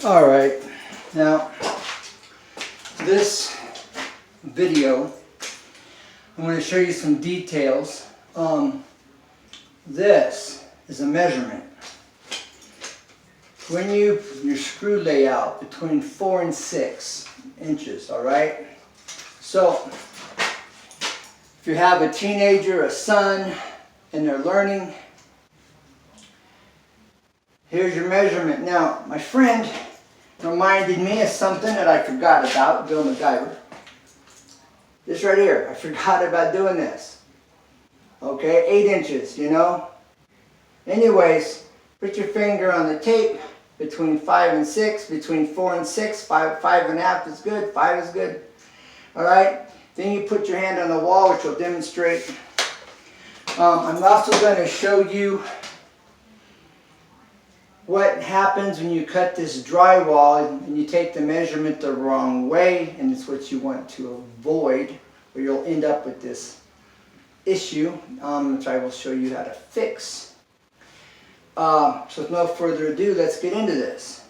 All right, now this video, I'm going to show you some details. This is a measurement. When your screw layout between 4 and 6 inches, all right? So if you have a teenager, a son, and they're learning, here's your measurement. Now, my friend reminded me of something that I forgot about, Bill MacGyver. This right here, I forgot about doing this. Okay, 8 inches, you know? Anyways, put your finger on the tape between 5 and 6, between 4 and 6, 5.5 is good, 5 is good. All right, then you put your hand on the wall, which will demonstrate. I'm also going to show you what happens when you cut this drywall and you take the measurement the wrong way, and it's what you want to avoid, or you'll end up with this issue, which I will show you how to fix. So with no further ado, let's get into this.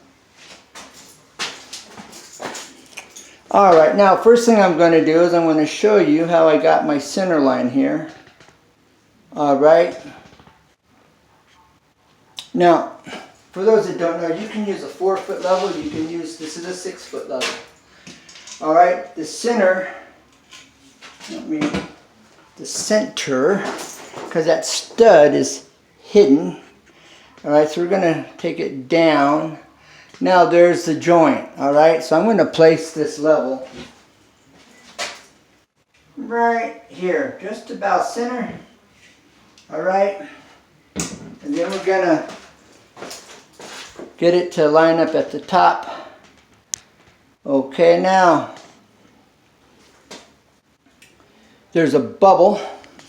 Alright, now first thing I'm going to do is I'm going to show you how I got my center line here. Alright. Now, for those that don't know, you can use a 4-foot level, you can use, this is a 6-foot level. Alright, the center, the center, because that stud is hidden. Alright, so we're going to take it down. Now there's the joint. Alright, so I'm going to place this level right here, just about center. Alright, and then we're going to get it to line up at the top. Okay, now there's a bubble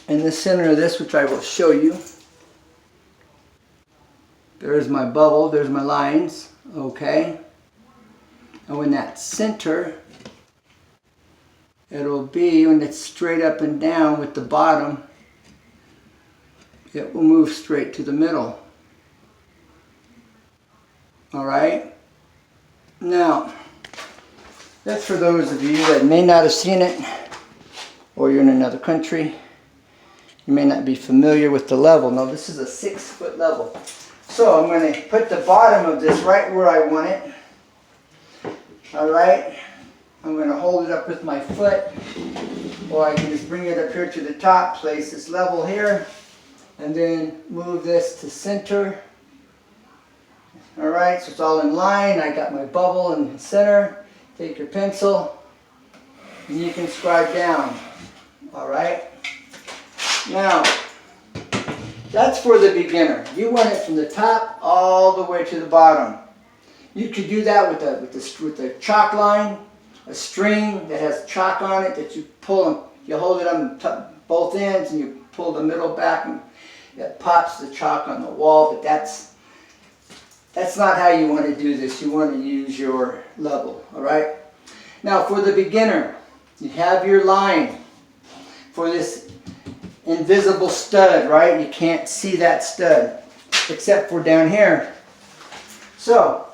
in the center of this, which I will show you. There's my bubble, there's my lines, okay? And when that center, it'll be, when it's straight up and down with the bottom, it will move straight to the middle. Alright? Now, that's for those of you that may not have seen it, or you're in another country. You may not be familiar with the level. Now, this is a 6-foot level. So I'm going to put the bottom of this right where I want it. Alright? I'm going to hold it up with my foot, or I can just bring it up here to the top, place this level here, and then move this to center. Alright, so it's all in line. I got my bubble in the center. Take your pencil, and you can scribe down. Alright? Now, that's for the beginner. You want it from the top all the way to the bottom. You could do that with a chalk line, a string that has chalk on it that you pull and you hold it on both ends and you pull the middle back and it pops the chalk on the wall. But that's not how you want to do this. You want to use your level. All right. Now for the beginner, you have your line for this invisible stud, right? You can't see that stud except for down here. So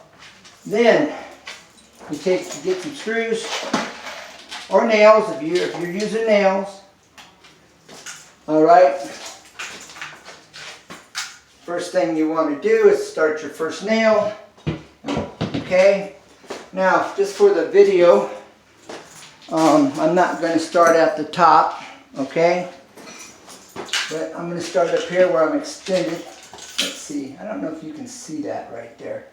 then you get some screws or nails if you're using nails. All right. First thing you want to do is start your first nail. Okay. Now, just for the video, I'm not going to start at the top. Okay. But I'm going to start up here where I'm extended. Let's see. I don't know if you can see that right there.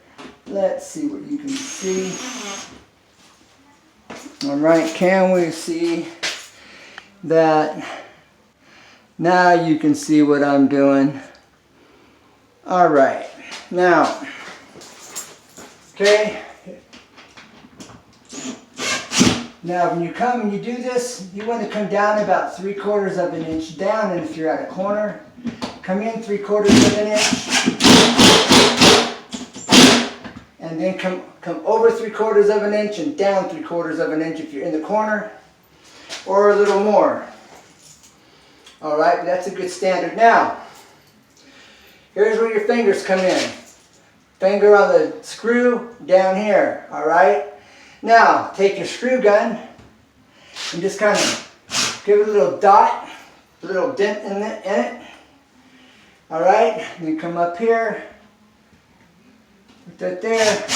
Let's see what you can see. All right. Can we see that? Now you can see what I'm doing. All right. Now, okay. Now when you come and you do this, you want to come down about 3/4 of an inch down, and if you're at a corner, come in 3/4 of an inch, and then come over 3/4 of an inch and down 3/4 of an inch if you're in the corner, or a little more. All right, that's a good standard. Now, here's where your fingers come in. finger on the screw down here, all right? Now, take your screw gun and just kind of give it a little dot, a little dent in it. All right, then come up here, put that there,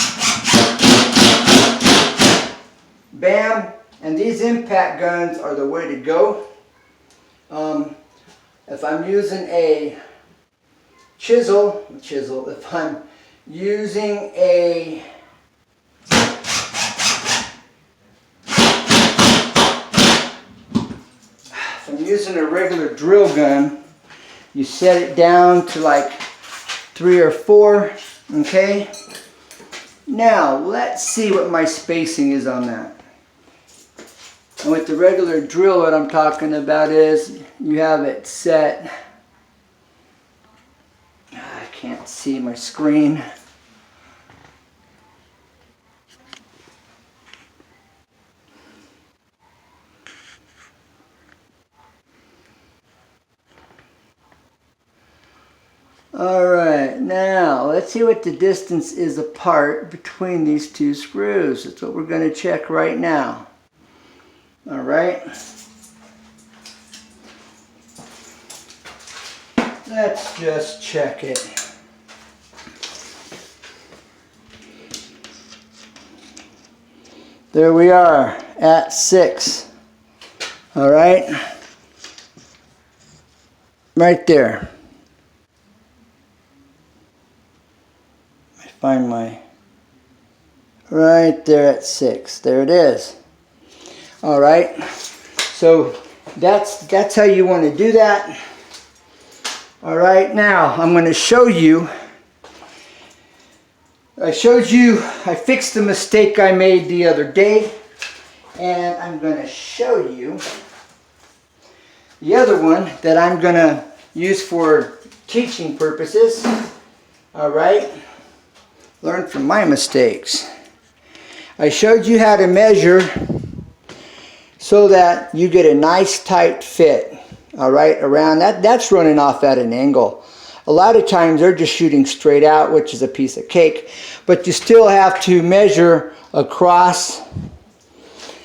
bam, and these impact guns are the way to go. If I'm using a chisel, if I'm using a regular drill gun, you set it down to like 3 or 4, okay? Now, let's see what my spacing is on that. And with the regular drill, what I'm talking about is you have it set. I can't see my screen. Alright, now let's see what the distance is apart between these two screws. That's what we're going to check right now. Alright. Let's just check it. There we are at 6. Alright. Right there. Find my, right there at 6. There it is. All right. So that's how you want to do that. All right. Now I'm going to show you. I fixed the mistake I made the other day, and I'm going to show you the other one that I'm going to use for teaching purposes. All right. Learn from my mistakes. I showed you how to measure so that you get a nice tight fit. All right, around that. That's running off at an angle. A lot of times they're just shooting straight out, which is a piece of cake. But you still have to measure across.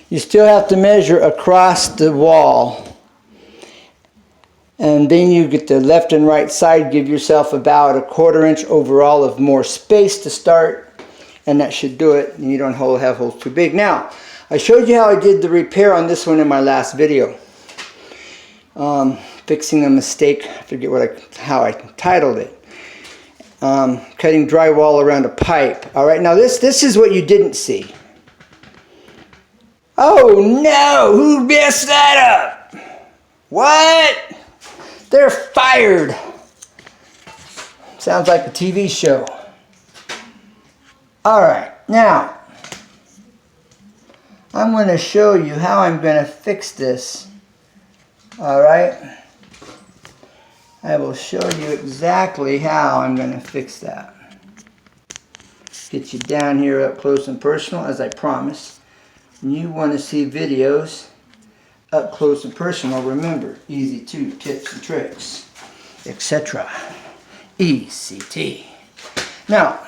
You still have to measure across the wall. And then you get the left and right side, give yourself about 1/4 inch overall of more space to start, and that should do it. And you don't have holes too big. Now, I showed you how I did the repair on this one in my last video. Fixing a mistake, I forget how I titled it. Cutting drywall around a pipe. All right, now this is what you didn't see. Oh no, who messed that up? What? They're fired. Sounds like a TV show. All right, now I'm going to show you how I'm going to fix this. All right, I will show you exactly how I'm going to fix that. Get you down here up close and personal, as I promised. And you want to see videos up close and personal, remember, easy to tips and tricks, etc. ECT. Now,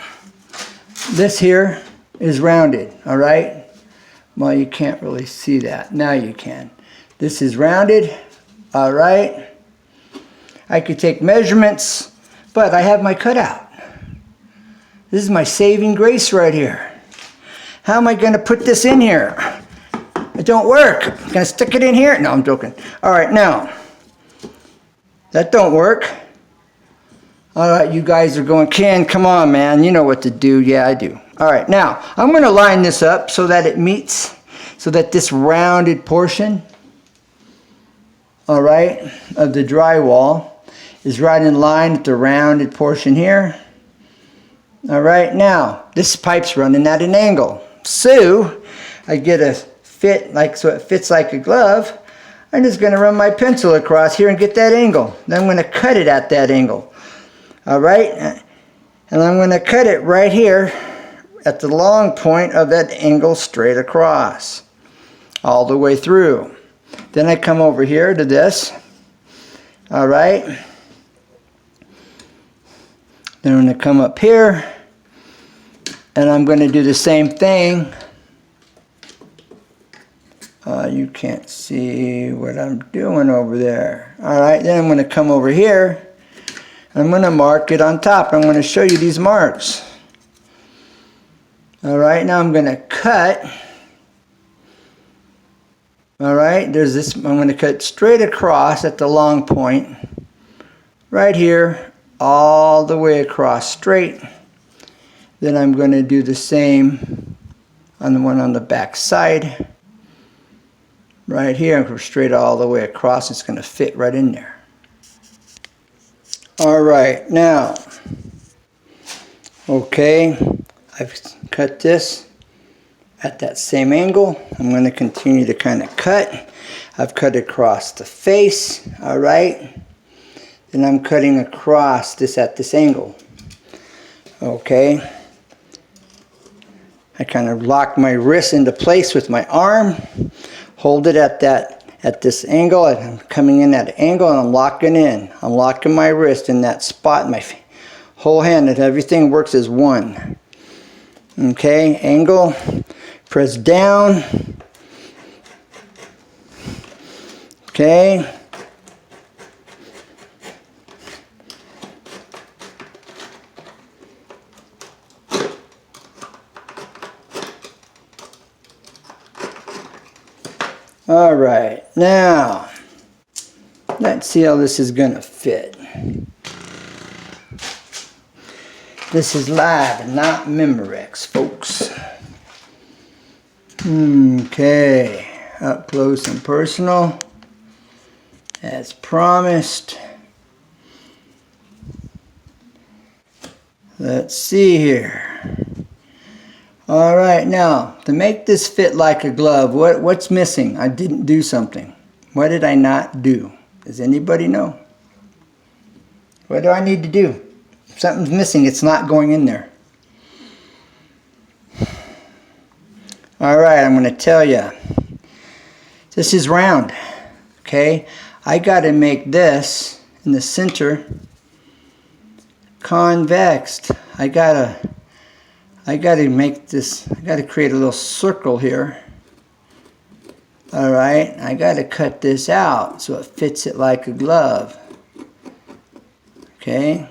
this here is rounded, all right? Well, you can't really see that. Now you can. This is rounded, all right? I could take measurements, but I have my cutout. This is my saving grace right here. How am I going to put this in here? It don't work. I'm going to stick it in here. No, I'm joking. All right, now, that don't work. All right, you guys are going, Ken, come on, man. You know what to do. Yeah, I do. All right, now, I'm going to line this up so that it meets, so that this rounded portion, all right, of the drywall is right in line with the rounded portion here. All right, now, this pipe's running at an angle. So, I get a fit so it fits like a glove. I'm just going to run my pencil across here and get that angle. Then I'm going to cut it at that angle. All right, and I'm going to cut it right here at the long point of that angle straight across, all the way through. Then I come over here to this. All right. Then I'm going to come up here And I'm going to do the same thing. You can't see what I'm doing over there. Alright, then I'm going to come over here. I'm going to mark it on top. I'm going to show you these marks. Alright, now I'm going to cut. Alright, there's this. I'm going to cut straight across at the long point. Right here, all the way across straight. Then I'm going to do the same on the one on the back side. Right here, and go straight all the way across. It's going to fit right in there. Alright, now, okay, I've cut this at that same angle. I'm going to continue to kind of cut. I've cut across the face, alright. Then I'm cutting across this at this angle. Okay. I kind of lock my wrist into place with my arm, hold it at this angle, and I'm coming in at an angle and I'm locking in. I'm locking my wrist in that spot, my whole hand, and everything works as one. Okay, angle, press down. Okay. Alright, now, let's see how this is going to fit. This is live and not Memorex, folks. Okay, up close and personal, as promised. Let's see here. Alright, now, to make this fit like a glove, what's missing? I didn't do something. What did I not do? Does anybody know? What do I need to do? If something's missing, it's not going in there. Alright, I'm going to tell you. This is round. Okay? I got to make this in the center convex. I got to make this, I got to create a little circle here. Alright, I got to cut this out so it fits it like a glove. Okay,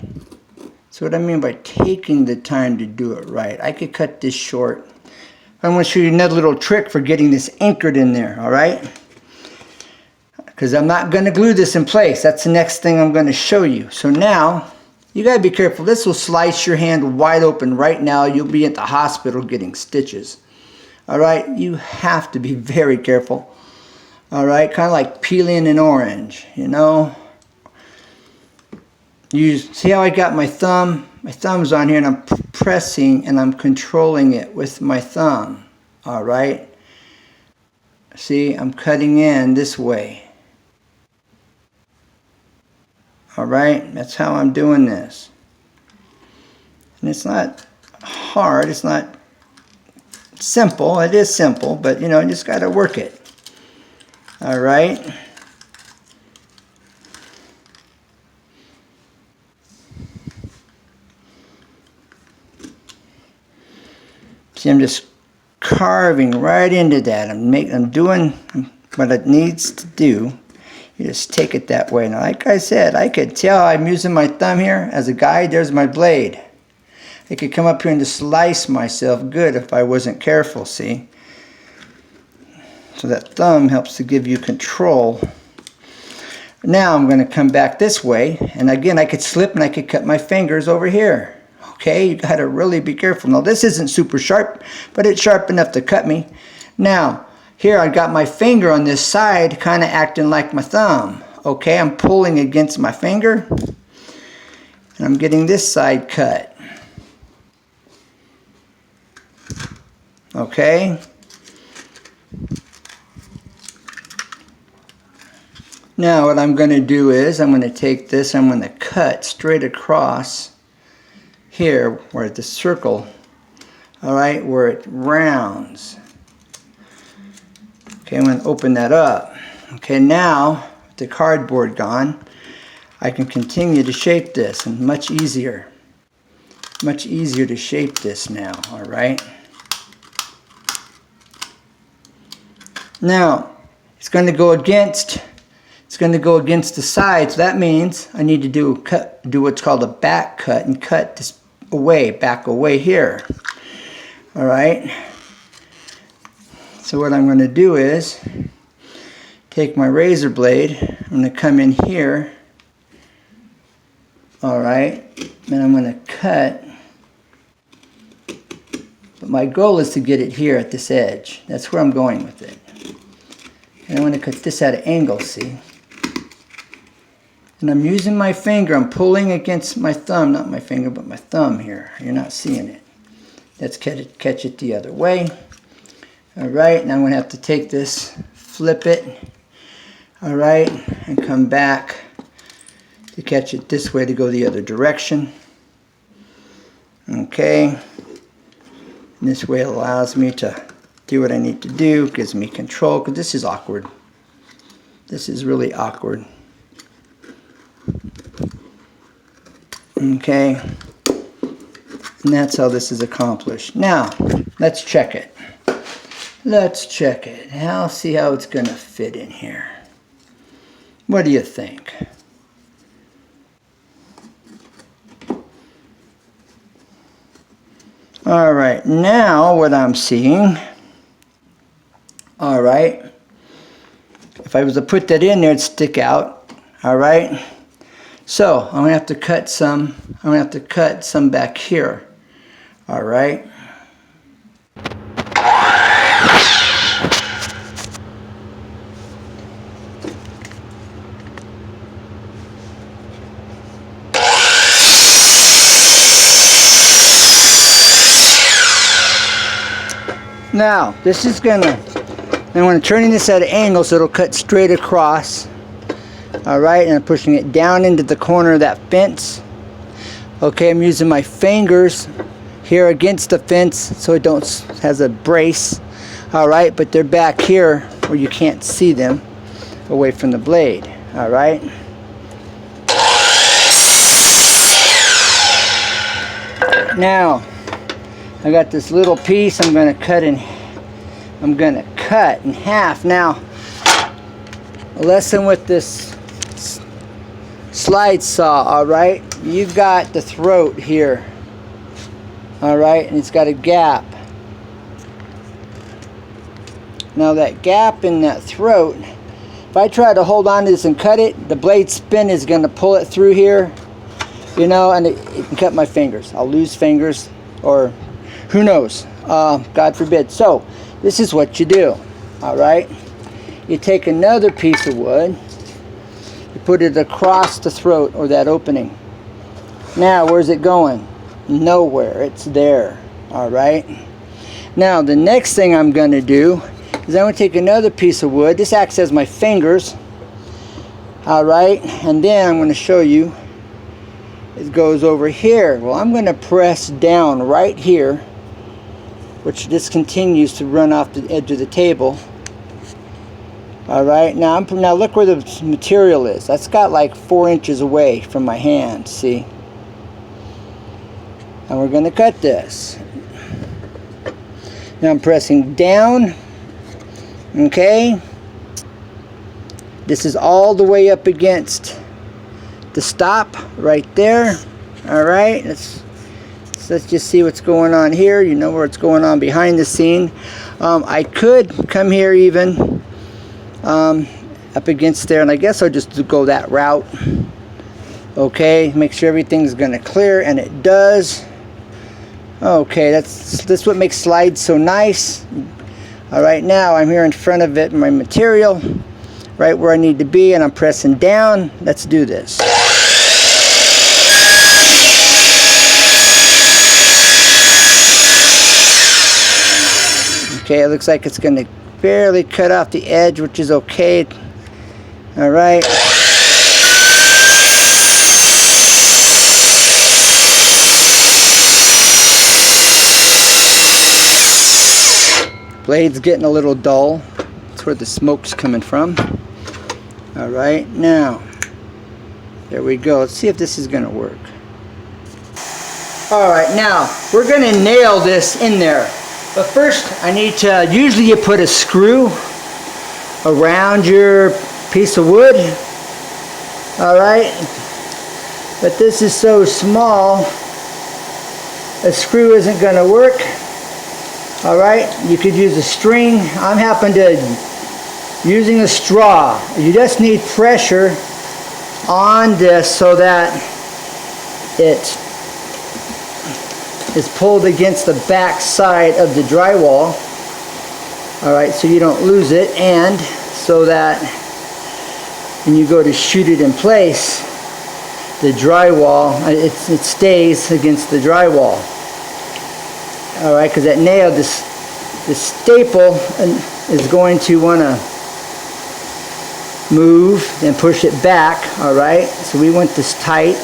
so what I mean by taking the time to do it right. I could cut this short. I'm going to show you another little trick for getting this anchored in there, alright? Because I'm not going to glue this in place. That's the next thing I'm going to show you. So now, you got to be careful. This will slice your hand wide open right now. You'll be at the hospital getting stitches. Alright, you have to be very careful. Alright, kind of like peeling an orange, you know. You see how I got my thumb? My thumb's on here and I'm pressing and I'm controlling it with my thumb. Alright. See, I'm cutting in this way. Alright, that's how I'm doing this. And it's not hard, it's not simple. It is simple, but you know, you just got to work it. Alright. See, I'm just carving right into that. I'm doing what it needs to do. You just take it that way. Now, like I said, I could tell I'm using my thumb here as a guide. There's my blade. I could come up here and just slice myself good if I wasn't careful, see? So that thumb helps to give you control. Now I'm going to come back this way. And again, I could slip and I could cut my fingers over here. Okay, you got to really be careful. Now, this isn't super sharp, but it's sharp enough to cut me. Now, here I got my finger on this side kind of acting like my thumb. Okay, I'm pulling against my finger. And I'm getting this side cut. Okay. Now what I'm going to do is I'm going to take this, I'm going to cut straight across here where the circle, alright, where it rounds. Okay, I'm going to open that up. Okay, now with the cardboard gone, I can continue to shape this and much easier. much easier to shape this now, all right? Now, it's going to go against the sides. That means I need to do what's called a back cut and cut this back away here. All right. So what I'm going to do is take my razor blade. I'm going to come in here. All right. And I'm going to cut. But my goal is to get it here at this edge. That's where I'm going with it. And I want to cut this at an angle, see? And I'm using my finger. I'm pulling against my thumb, not my finger, but my thumb here. You're not seeing it. Let's catch it the other way. All right, now I'm going to have to take this, flip it, all right, and come back to catch it this way to go the other direction. Okay. And this way it allows me to do what I need to do, gives me control, because this is awkward. This is really awkward. Okay. And that's how this is accomplished. Now, let's check it. Let's check it. I'll see how it's going to fit in here. What do you think? All right, now what I'm seeing, all right, if I was to put that in there, it'd stick out, all right? So I'm going to have to cut some back here. All right. Now, this is I'm going to turn this at an angle so it'll cut straight across. All right, and I'm pushing it down into the corner of that fence. Okay, I'm using my fingers here against the fence so it has a brace. All right, but they're back here where you can't see them away from the blade. All right. Now, I got this little piece I'm going to cut in half. Now, a lesson with this slide saw, all right? You've got the throat here, all right, and it's got a gap. Now that gap in that throat, if I try to hold on to this and cut it, the blade spin is going to pull it through here, you know, and it can cut my fingers. I'll lose fingers, or who knows, God forbid. So this is what you do, all right? You take another piece of wood, you put it across the throat or that opening. Now, where's it going? Nowhere. It's there, all right? Now, the next thing I'm going to do is I'm going to take another piece of wood. This acts as my fingers, all right? And then I'm going to show you it goes over here. Well, I'm going to press down right here, which this continues to run off the edge of the table. All right, now look where the material is. That's got like 4 inches away from my hand, see? And we're going to cut this. Now I'm pressing down, okay? This is all the way up against the stop right there. All right, let's just see what's going on here. You know where it's going on behind the scene. I could come here even up against there, and I guess I'll just go that route. Okay, make sure everything's gonna clear, and it does. Okay, that's what makes slides so nice. All right, now I'm here in front of it, my material, right where I need to be, and I'm pressing down. Let's do this. Okay, it looks like it's going to barely cut off the edge, which is okay. All right. Blade's getting a little dull. That's where the smoke's coming from. All right, now, there we go. Let's see if this is going to work. All right, now we're going to nail this in there. But first, I need to, usually you put a screw around your piece of wood. All right, but this is so small, a screw isn't going to work. All right, you could use a string. I'm happen to using a straw. You just need pressure on this so that it is pulled against the back side of the drywall. All right, so you don't lose it, and so that when you go to shoot it in place, the drywall, it stays against the drywall. All right, because that nail, this staple is going to want to move and push it back. All right, so we want this tight.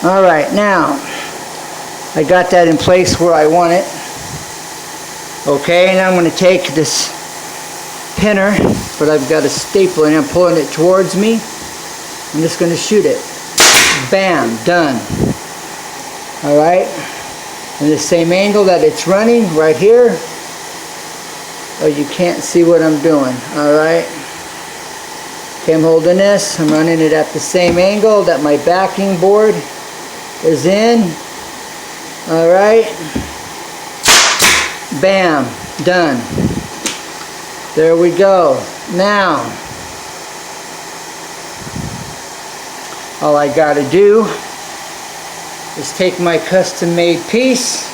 All right, now I got that in place where I want it. Okay, now I'm going to take this pinner, but I've got a staple and I'm pulling it towards me. I'm just going to shoot it. Bam, done. All right, in the same angle that it's running right here. Oh, you can't see what I'm doing. All right. Okay, I'm holding this. I'm running it at the same angle that my backing board is in. All right. Bam, done. There we go. Now, all I got to do is take my custom-made piece,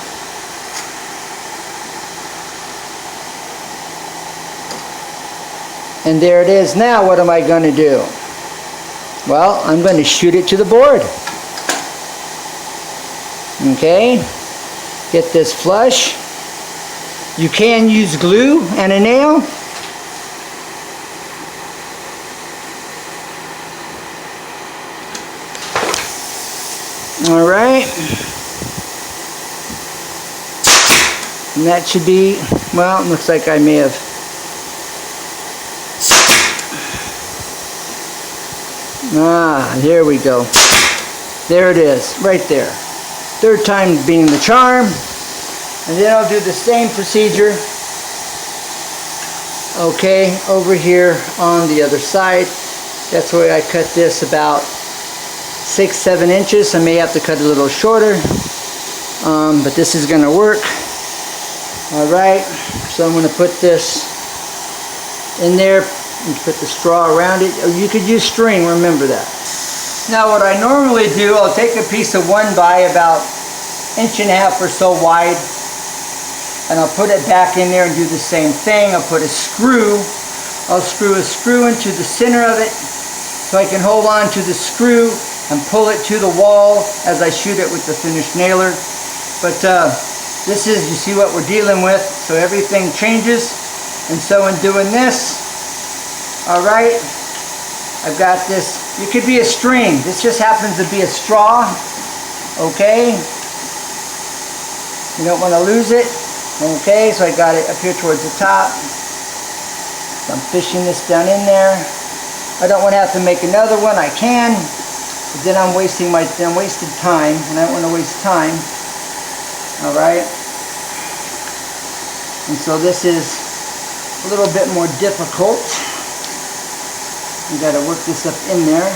and there it is. Now what am I going to do? Well, I'm going to shoot it to the board. Okay, get this flush. You can use glue and a nail. All right, and that should be, well, it looks like I may have, here we go. There it is, right there. Third time being the charm. And then I'll do the same procedure, okay, over here on the other side. That's the way I cut this, about 6-7 inches. I may have to cut a little shorter, but this is going to work. All right, so I'm going to put this in there and put the straw around it. You could use string, remember that. Now what I normally do, I'll take a piece of 1x about 1.5 inches or so wide, and I'll put it back in there and do the same thing. I'll put a screw. I'll screw a screw into the center of it so I can hold on to the screw and pull it to the wall as I shoot it with the finished nailer. But this is, you see what we're dealing with, so everything changes. And so in doing this, all right, I've got this. It could be a string. This just happens to be a straw, okay? You don't want to lose it. Okay, so I got it up here towards the top. So I'm fishing this down in there. I don't want to have to make another one. I can, but then I'm wasting wasted time, and I don't want to waste time. All right. And so this is a little bit more difficult. You got to work this up in there.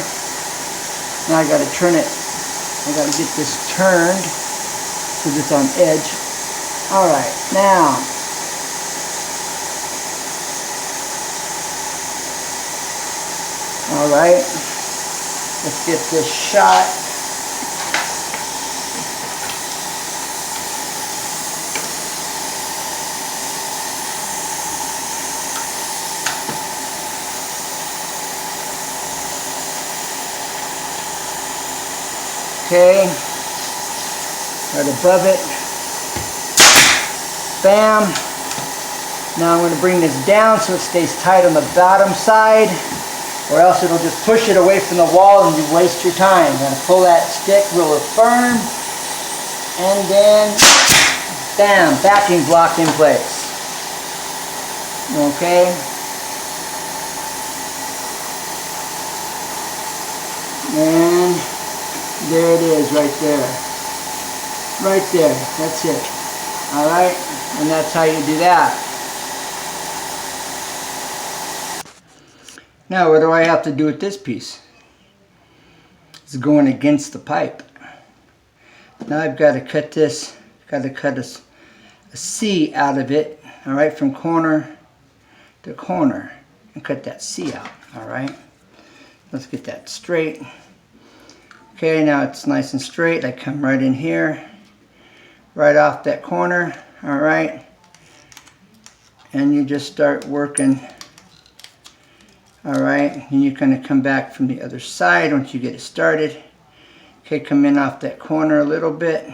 Now I got to turn it. I got to get this turned so it's on edge. All right, now, all right, let's get this shot. Okay, right above it. Bam. Now I'm going to bring this down so it stays tight on the bottom side, or else it'll just push it away from the wall and you waste your time. I'm going to pull that stick real firm, and then bam, backing block in place. Okay. And there it is right there. Right there, that's it. All right, and that's how you do that. Now what do I have to do with this piece? It's going against the pipe. Now I've got to cut this, got to cut a C out of it, all right, from corner to corner, and cut that C out, all right. Let's get that straight. Okay, now it's nice and straight. I come right in here, right off that corner, all right, and you just start working, all right, and you're going to come back from the other side once you get it started. Okay, come in off that corner a little bit.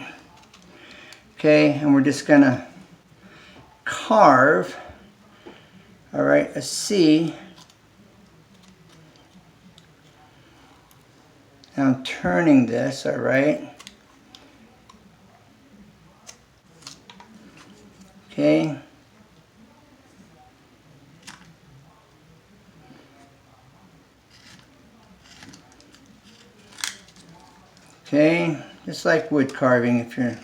Okay, and we're just going to carve, all right, a C. Now I'm turning this, all right. Okay. Okay, just like wood carving, if you're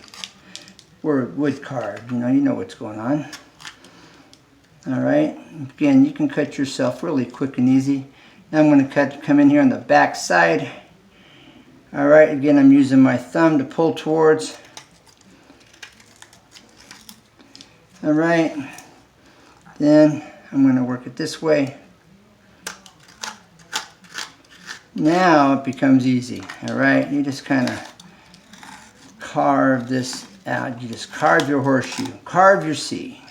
wood carved, you know what's going on. All right, again, you can cut yourself really quick and easy. Now I'm going to come in here on the back side. All right, again, I'm using my thumb to pull towards. All right, then I'm going to work it this way. Now it becomes easy, all right? You just kind of carve this out. You just carve your horseshoe, carve your C.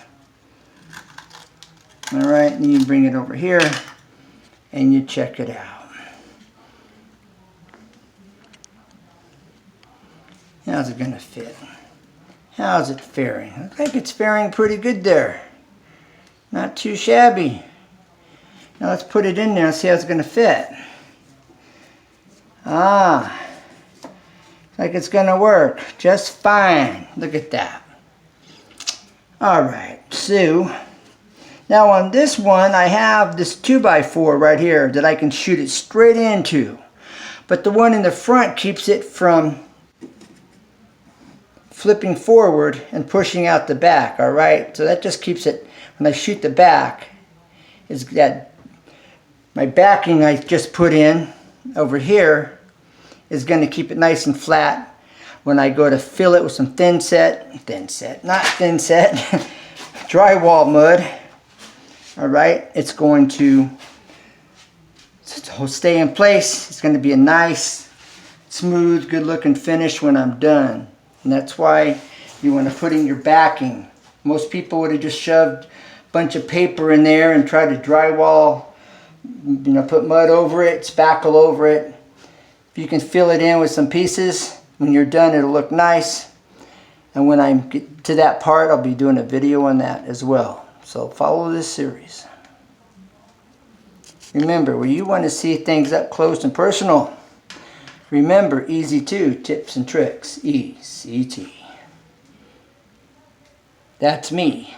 All right, and you bring it over here and you check it out. How's it gonna fit? How's it faring? Looks like it's faring pretty good there. Not too shabby. Now let's put it in there and see how it's gonna fit. Ah, like it's gonna work just fine. Look at that. All right, so now on this one I have this 2x4 right here that I can shoot it straight into, but the one in the front keeps it from flipping forward and pushing out the back. All right, so that just keeps it, when I shoot the back, is that my backing I just put in over here is going to keep it nice and flat. When I go to fill it with some thin set, drywall mud, all right, it's going to stay in place. It's going to be a nice, smooth, good looking finish when I'm done. And that's why you want to put in your backing. Most people would have just shoved a bunch of paper in there and tried to drywall, put mud over it, spackle over it. If you can fill it in with some pieces, when you're done it'll look nice. And when I get to that part, I'll be doing a video on that as well. So follow this series. Remember, where you want to see things up close and personal, remember, easy to tips and tricks, ECT. That's me,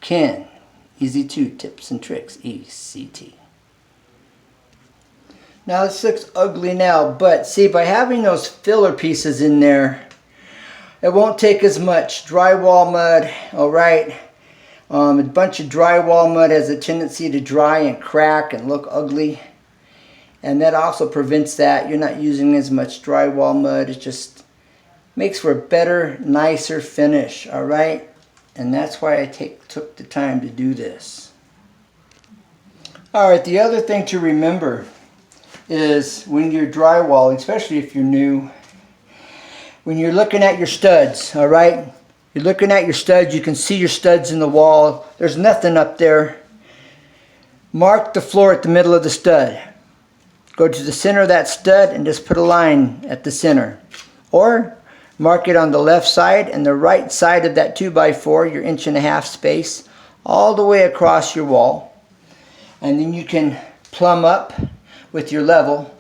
Ken, easy to tips and tricks, ECT. Now this looks ugly now, but see, by having those filler pieces in there, it won't take as much drywall mud, all right? A bunch of drywall mud has a tendency to dry and crack and look ugly. And that also prevents that. You're not using as much drywall mud. It just makes for a better, nicer finish, all right? And that's why I took the time to do this. All right, the other thing to remember is when you're drywalling, especially if you're new, when you're looking at your studs, all right? You're looking at your studs, you can see your studs in the wall. There's nothing up there. Mark the floor at the middle of the stud. Go to the center of that stud and just put a line at the center. Or mark it on the left side and the right side of that 2x4, your 1.5 inch space, all the way across your wall. And then you can plumb up with your level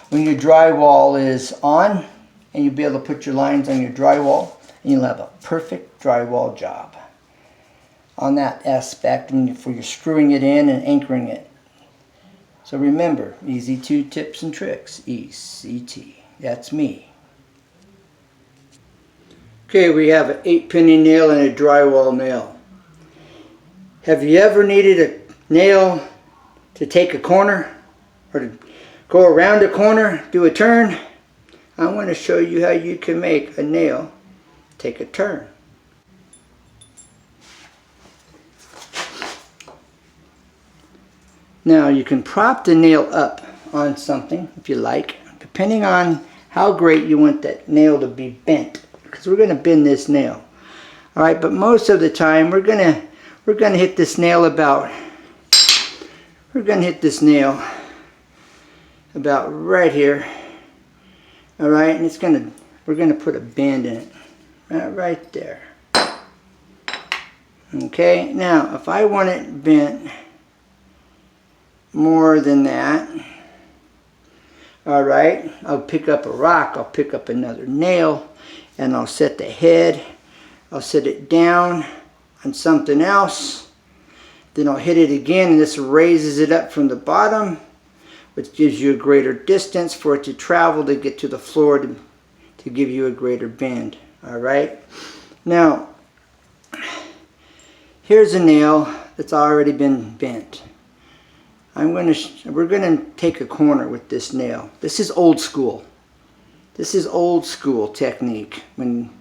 when your drywall is on, and you'll be able to put your lines on your drywall, and you'll have a perfect drywall job on that aspect, and for your screwing it in and anchoring it. So remember, easy to tips and tricks, ECT. That's me. Okay, we have an 8-penny nail and a drywall nail. Have you ever needed a nail to take a corner or to go around a corner, do a turn? I want to show you how you can make a nail take a turn. Now you can prop the nail up on something if you like, depending on how great you want that nail to be bent, because we're going to bend this nail. All right, but most of the time we're going to hit this nail about right here. All right, and we're going to put a bend in it right there. Okay, now if I want it bent more than that, all right, I'll pick up a rock, I'll pick up another nail, and I'll set the head, I'll set it down on something else, then I'll hit it again, and this raises it up from the bottom, which gives you a greater distance for it to travel to get to the floor to give you a greater bend. All right, now here's a nail that's already been bent. We're gonna take a corner with this nail. This is old school. This is old school technique,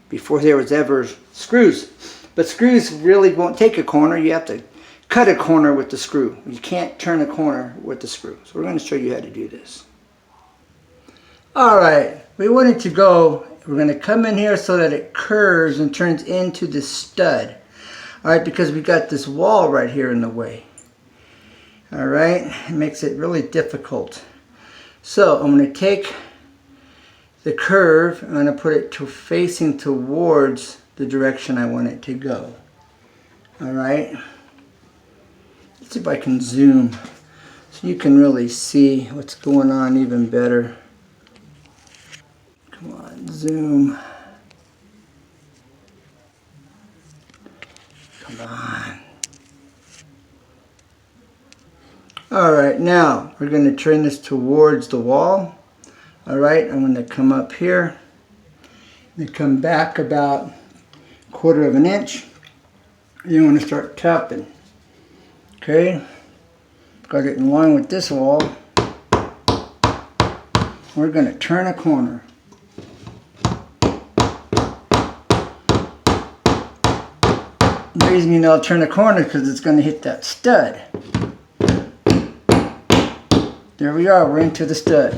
before there was ever screws. But screws really won't take a corner. You have to cut a corner with the screw. You can't turn a corner with the screw. So we're going to show you how to do this. All right, we want it to go. We're going to come in here so that it curves and turns into the stud. All right, because we got this wall right here in the way. All right, it makes it really difficult. So I'm going to take the curve, I'm going to put it facing towards the direction I want it to go. All right, let's see if I can zoom so you can really see what's going on even better. Come on, zoom. Come on. All right, now we're going to turn this towards the wall. All right, I'm going to come up here and come back about 1/4 of an inch. You want to start tapping. Okay, got it in line with this wall. We're going to turn a corner. The reason you know I'll turn a corner is because it's going to hit that stud. There we are, we're into the stud.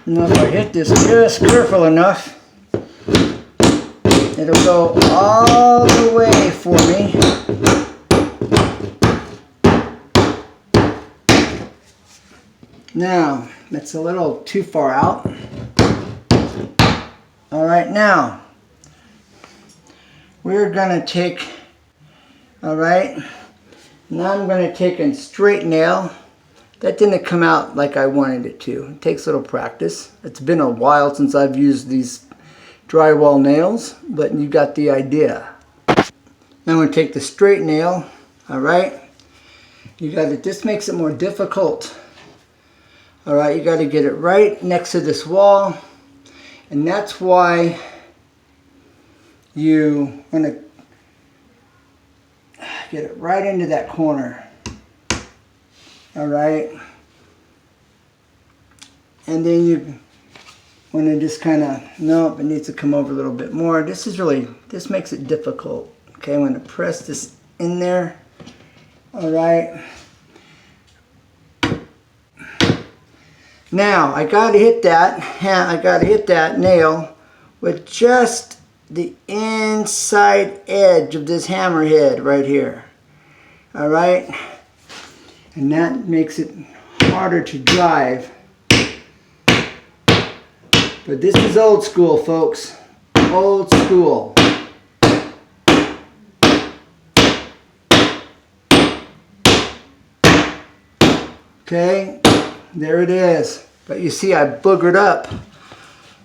Now if I hit this just careful enough, it'll go all the way for me. Now, that's a little too far out. All right, now, we're gonna take, all right, now I'm gonna take a straight nail. That didn't come out like I wanted it to. It takes a little practice. It's been a while since I've used these drywall nails, but you got the idea. Now I'm going to take the straight nail, all right? You got it. This makes it more difficult. All right, you got to get it right next to this wall, and that's why you want to get it right into that corner. All right, and then you want to just kind of, nope, it needs to come over a little bit more. This makes it difficult. Okay, I'm going to press this in there. All right. Now I got to hit that nail with just the inside edge of this hammerhead right here. All right. And that makes it harder to drive. But this is old school, folks. Old school. Okay, there it is. But you see I boogered up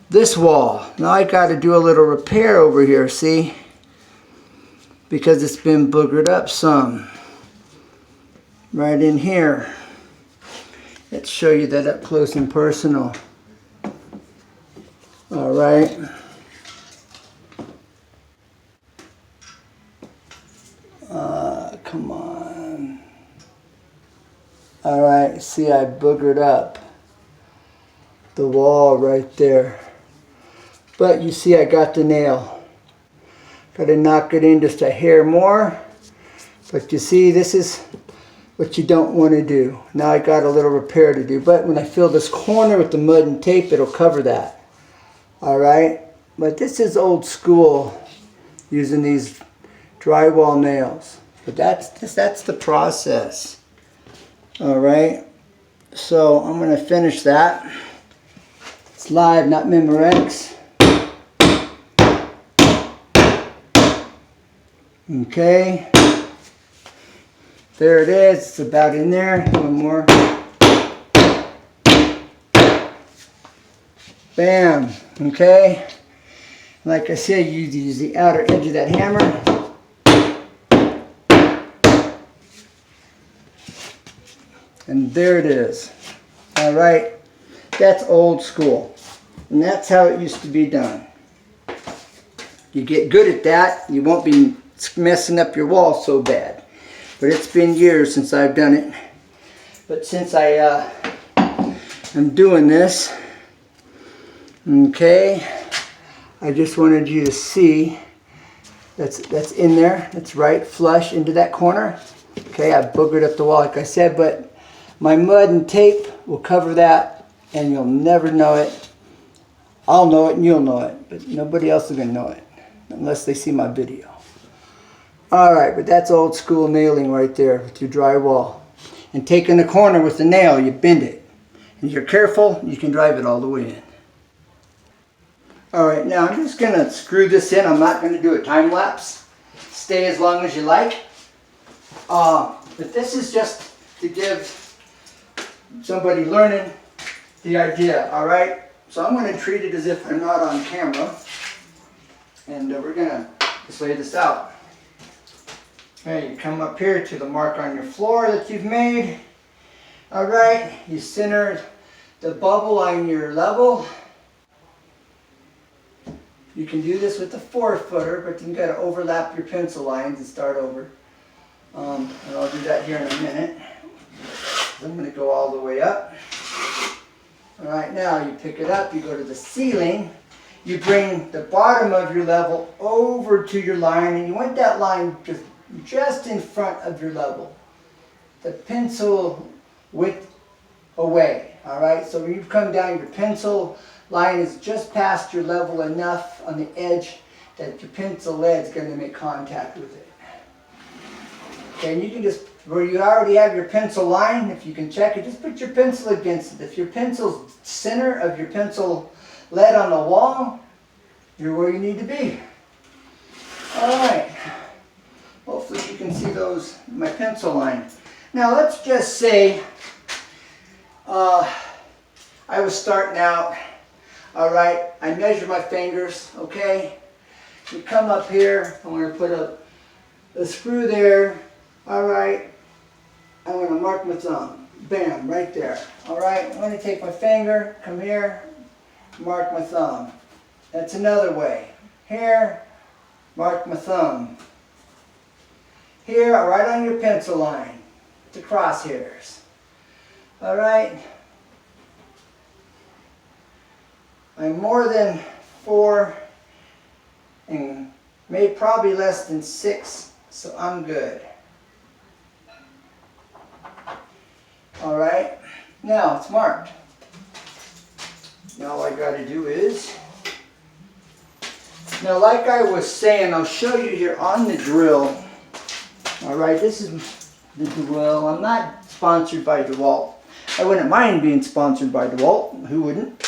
this wall. Now I got to do a little repair over here, see? Because it's been boogered up some. Right in here. Let's show you that up close and personal. All right. come on. All right, see, I boogered up the wall right there. But you see, I got the nail. Got to knock it in just a hair more. But you see, this is what you don't want to do. Now I got a little repair to do. But when I fill this corner with the mud and tape, it'll cover that. All right? But this is old school, using these drywall nails. But that's the process. All right? So I'm going to finish that. It's live, not Memorex. Okay. There it is. It's about in there. One more. Bam. Okay. Like I said, you use the outer edge of that hammer. And there it is. All right. That's old school. And that's how it used to be done. You get good at that, you won't be messing up your wall so bad. But it's been years since I've done it. But since I am doing this, okay, I just wanted you to see that's in there. That's right flush into that corner. Okay, I boogered up the wall like I said, but my mud and tape will cover that and you'll never know it. I'll know it and you'll know it, but nobody else is going to know it unless they see my video. Alright, but that's old school nailing right there with your drywall. And taking the corner with the nail, you bend it. And if you're careful, you can drive it all the way in. Alright, now I'm just going to screw this in. I'm not going to do a time lapse. Stay as long as you like. But this is just to give somebody learning the idea, alright? So I'm going to treat it as if I'm not on camera. And we're going to just lay this out. Okay, you come up here to the mark on your floor that you've made. Alright, you center the bubble on your level. You can do this with a 4-footer, but you've got to overlap your pencil lines and start over. And I'll do that here in a minute. I'm going to go all the way up. Alright, now you pick it up, you go to the ceiling. You bring the bottom of your level over to your line, and you want that line just in front of your level. The pencil width away, alright? So when you come down, your pencil line is just past your level enough on the edge that your pencil lead is going to make contact with it. Okay, and you can just, where you already have your pencil line, if you can check it, just put your pencil against it. If your pencil's center of your pencil lead on the wall, you're where you need to be. Alright. Hopefully you can see my pencil line. Now let's just say I was starting out. Alright, I measure my fingers, okay? You come up here, I'm going to put a screw there. Alright, I'm going to mark my thumb. Bam, right there. Alright, I'm going to take my finger, come here, mark my thumb. That's another way. Here, mark my thumb. Here, right on your pencil line, the crosshairs. Alright. I'm more than 4 and maybe probably less than 6, so I'm good. Alright, now it's marked. Now all I got to do is, now like I was saying, I'll show you here on the drill. Alright, this is the drill. I'm not sponsored by DeWalt. I wouldn't mind being sponsored by DeWalt. Who wouldn't?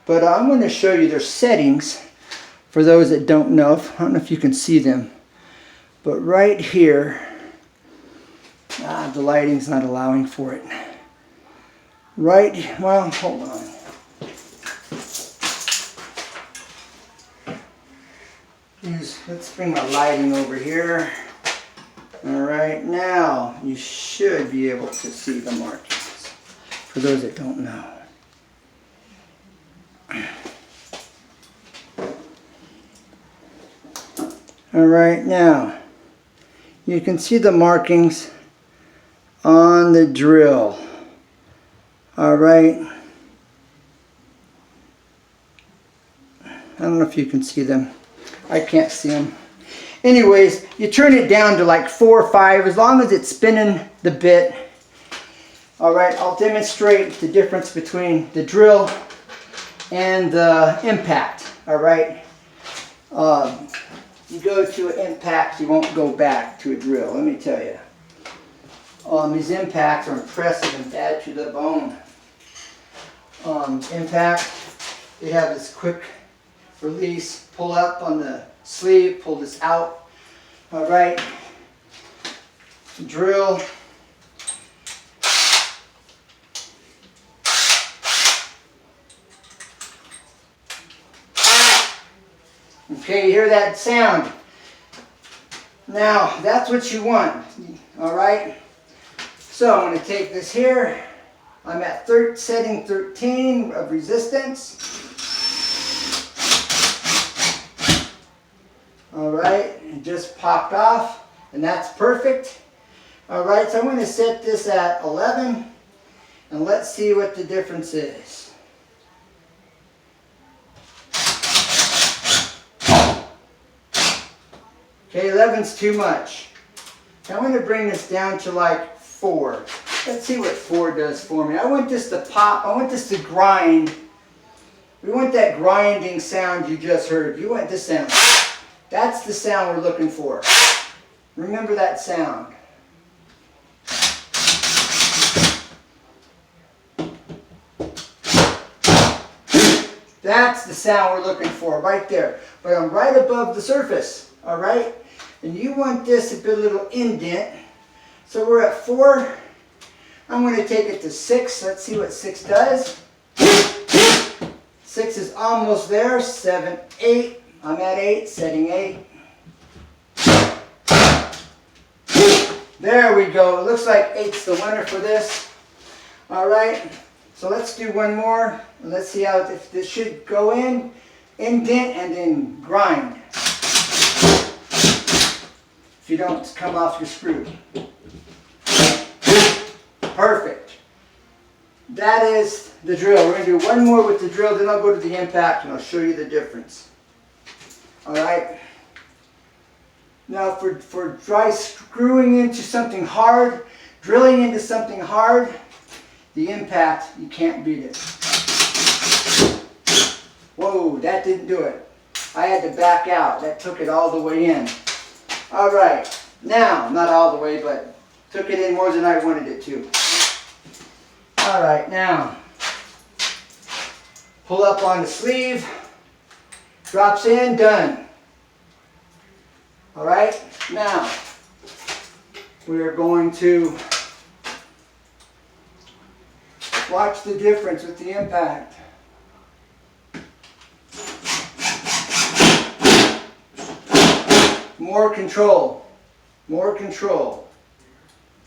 But I'm going to show you their settings for those that don't know. I don't know if you can see them. But right here, the lighting's not allowing for it. Right, well, hold on. Let's bring my lighting over here. Alright, now you should be able to see the markings for those that don't know. Alright, now You can see the markings on the drill. All right. I don't know if you can see them. I can't see them. Anyways, you turn it down to like 4 or 5 as long as it's spinning the bit. All right, I'll demonstrate the difference between the drill and the impact. All right. You go to an impact, you won't go back to a drill, let me tell you. These impacts are impressive and bad to the bone. Impact, they have this quick release, pull up on the sleeve, pull this out. All right. Drill. Okay, you hear that sound. Now, that's what you want. All right. So I'm going to take this here. I'm at setting 13 of resistance. All right, it just popped off, and that's perfect. All right, so I'm going to set this at 11, and let's see what the difference is. Okay, 11's too much. I'm going to bring this down to like 4. Let's see what 4 does for me. I want this to pop. I want this to grind. We want that grinding sound you just heard. You want this sound. That's the sound we're looking for. Remember that sound. That's the sound we're looking for right there. But I'm right above the surface. All right? And you want this to be a little indent. So we're at 4. I'm going to take it to 6. Let's see what 6 does. 6 is almost there. 7, 8. I'm at 8, setting 8. There we go. It looks like 8's the winner for this. All right. So let's do one more. And let's see how if this should go in, indent, and then grind. If you don't come off your screw. Perfect. That is the drill. We're going to do one more with the drill, then I'll go to the impact and I'll show you the difference. All right. Now for dry screwing into something hard, drilling into something hard, the impact, you can't beat it. Whoa, that didn't do it. I had to back out. That took it all the way in. All right. Now, not all the way, but took it in more than I wanted it to. All right, now, pull up on the sleeve, drops in, done. All right, now, we're going to watch the difference with the impact. More control, more control.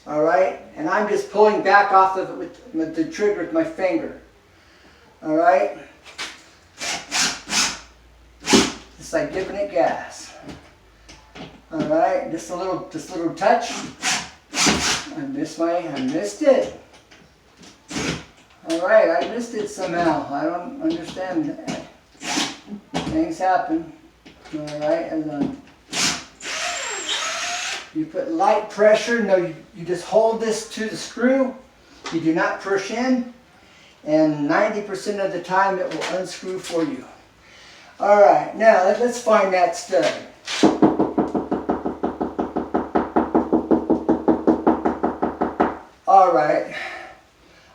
All right, and I'm just pulling back off of it with the trigger with my finger. All right, just like giving it gas. All right, just a little touch. I missed it. All right, I missed it somehow. I don't understand that. Things happen. All right, and you put light pressure. No, you just hold this to the screw. You do not push in. And 90% of the time it will unscrew for you. All right, now let's find that stud. All right,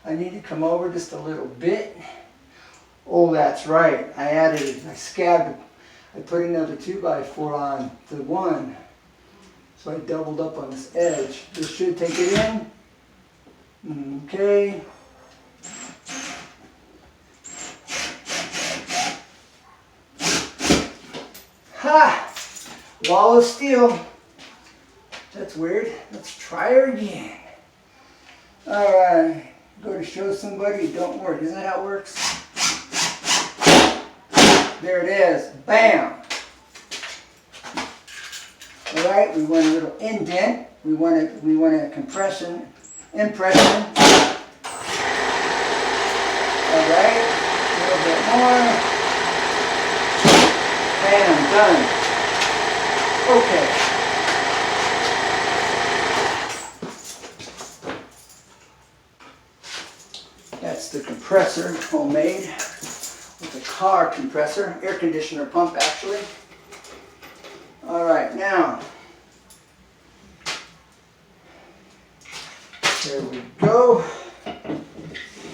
I need to come over just a little bit. Oh, that's right. I scabbed, I put another 2x4 on the one. So I doubled up on this edge. This should take it in. Okay. Ha! Wall of steel. That's weird. Let's try her again. Alright. Go to show somebody, it don't work. Isn't that how it works? There it is. Bam! All right, we want a little indent. We want a compression, impression. All right, a little bit more. Bam, done. Okay. That's the compressor, homemade, with a car compressor, air conditioner pump actually. All right, now, there we go.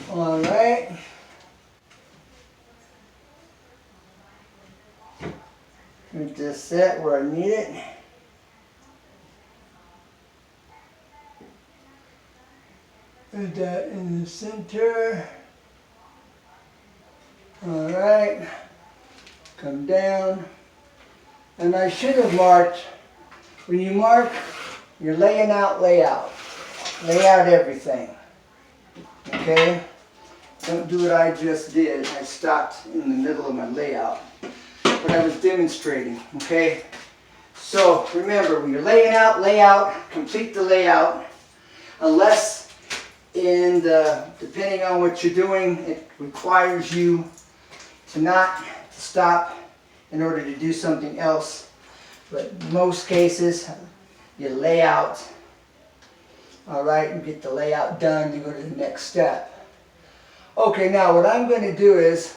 All right. Get this set where I need it. Put that in the center. All right. Come down. And I should have marked, when you mark, you're laying out layout. Lay out everything. Okay? Don't do what I just did. I stopped in the middle of my layout. But I was demonstrating, okay? So remember, when you're laying out layout, complete the layout. Unless depending on what you're doing, it requires you to not stop in order to do something else. But in most cases, you lay out. All right, and get the layout done, you go to the next step. Okay, now what I'm going to do is,